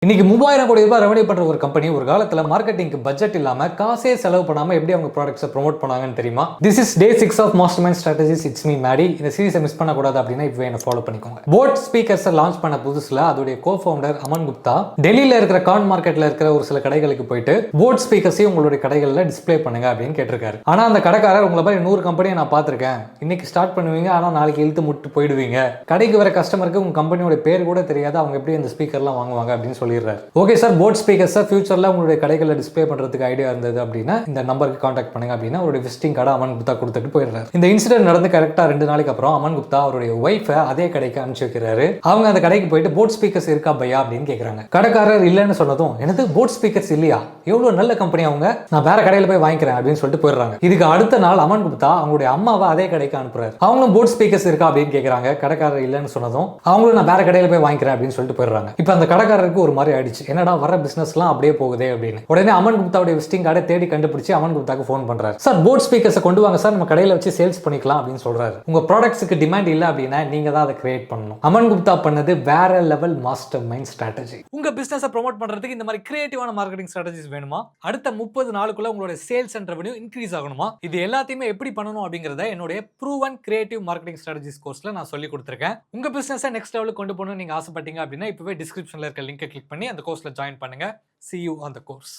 இன்னைக்கு 3000 கோடி ரூபாய் ரெவன்யூ பண்ற ஒரு கம்பெனி ஒரு காலத்துல மார்க்கெட்டிங்க்கு பட்ஜெட் இல்லாம காசே செலவு பண்ணாம எப்படி அவங்க ப்ராடக்ட்ஸை ப்ரோமோட் பண்ணாங்கன்னு தெரியுமா? This is day 6 of mastermind strategies. It's me Maddy. இந்த சீரிஸை மிஸ் பண்ணக்கூடாது அப்படின்னா இப்போ என்ன ஃபாலோ பண்ணிக்கோங்க. போட் ஸ்பீக்கர்ஸை லான்ச் பண்ண புதுசுல அதோடைய கோ ஃபவுண்டர் அமன் குப்தா டெல்லியில இருக்கிற கான் மார்க்கெட்ல இருக்கிற ஒரு சில கடைகளுக்கு போயிட்டு போட் ஸ்பீக்கர்ஸையும் உங்களுடைய கடைகளில் டிஸ்பிளே பண்ணுங்க அப்படின்னு கேட்டிருக்காரு. ஆனா அந்த கடைக்காரர் உங்களை மாதிரி 100 கம்பெனியை நான் பார்த்திருக்கேன், இன்னைக்கு ஸ்டார்ட் பண்ணுவீங்க ஆனா நாளைக்கு இழுத்து முட்டு போயிடுவீங்க, கடைக்கு வர கஸ்டமருக்கு உங்க கம்பெனியோட பேர் கூட தெரியாது, அவங்க எப்படி இந்த ஸ்பீக்கர்லாம் வாங்குவாங்க அப்படின்னு சொல்லிடுறாரு. ஓகே சார், போட் ஸ்பீக்கர்ஸை ஃபியூச்சரில் உங்களுடைய கடைகளில் டிஸ்பிளே பண்ணுறதுக்கு ஐடியா இருந்தது அப்படின்னா இந்த நம்பருக்கு காண்டாக்ட் பண்ணுங்க அப்படின்னு அவருடைய விசிட்டிங் கார்டை அமன் குப்தா கொடுத்துட்டு போயிடுறாரு. இந்த இன்சிடென்ட் நடந்து கரெக்டாக 2 நாளைக்கு அப்புறம் அமன் குப்தா அவருடைய ஒய்ஃபை அதே கடைக்கு அனுப்பிச்சு வைக்கிறாரு. அவங்க அந்த கடைக்கு போயிட்டு போட் ஸ்பீக்கர்ஸ் இருக்கா பையா அப்படின்னு கேட்குறாங்க. கடைக்காரர் இல்லைன்னு சொன்னதும் எனக்கு போட் ஸ்பீக்கர்ஸ் இல்லையா, எவ்வளோ நல்ல கம்பெனி அவங்க, நான் வேற கடையில் போய் வாங்கிக்கிறேன் அப்படின்னு சொல்லிட்டு போயிடுறாங்க. இதுக்கு அடுத்த நாள் அமன் குப்தா அவங்களுடைய அம்மாவை அதே கடைக்கு அனுப்புறாரு. அவங்களும் போட் ஸ்பீக்கர்ஸ் இருக்கா அப்படின்னு கேட்குறாங்க. கடைக்காரர் இல்லைன்னு சொன்னதும் அவங்களும் நான் வேற கடையில் போய் வாங்கிக்கிறேன் அப்படின்னு சொல்லிட்டு போயிடுறாங்க. இப்போ அந்த கடைக்காரருக்கு ஒரு மாதிரி ஆயிடுச்சு, என்னடா வர பிசினஸ்லாம் அப்படியே போகுதே அப்படின்னு. உடனே அமன் குப்தாவுடைய விசிட்டிங் கார்டை தேடி கண்டுபிடிச்சு அமன் குப்தாக்கு ஃபோன் பண்றாரு. சார் போட் ஸ்பீக்கர்ஸை கொண்டு வாங்க சார், நம்ம கடையில் வச்சு சேல்ஸ் பண்ணிக்கலாம் அப்படின்னு சொல்றாரு. உங்க ப்ராடக்ட்ஸுக்கு டிமாண்ட் இல்லை அப்படின்னா நீங்க தான் அதை கிரியேட் பண்ணணும். அமன் குப்தா பண்ணது வேற லெவல் மாஸ்டர் மைண்ட் ஸ்ட்ராட்டஜி. உங்க பிசினஸை ப்ரோமோட் பண்றதுக்கு இந்த மாதிரி கிரியேட்டிவான மார்க்கெட்டிங் ஸ்ட்ராட்டஜிஸ் வேணுமா? அடுத்த 30 நாளுக்குள்ள உங்களோட சேல்ஸ் அண்ட் ரெவென்யூ இன்க்ரீஸ் ஆகணுமா? இது எல்லாத்தையுமே எப்படி பண்ணணும் அப்படிங்கறத என்னுடைய ப்ரூவன் கிரியேட்டிவ் மார்க்கெட்டிங் ஸ்ட்ராட்டஜிஸ் கோர்ஸ்ல நான் சொல்லி கொடுத்திருக்கேன். உங்க பிசினஸை நெக்ஸ்ட் லெவலுக்கு கொண்டு போகணும்னு நீங்க ஆசைப்பட்டீங்க அப்படின்னா இப்பவே டிஸ்கிரிப்ஷன்ல இருக்க லிங்கை கிளிக் பண்ணி அந்த கோர்ஸ்ல ஜாயின் பண்ணுங்க. See you on the course.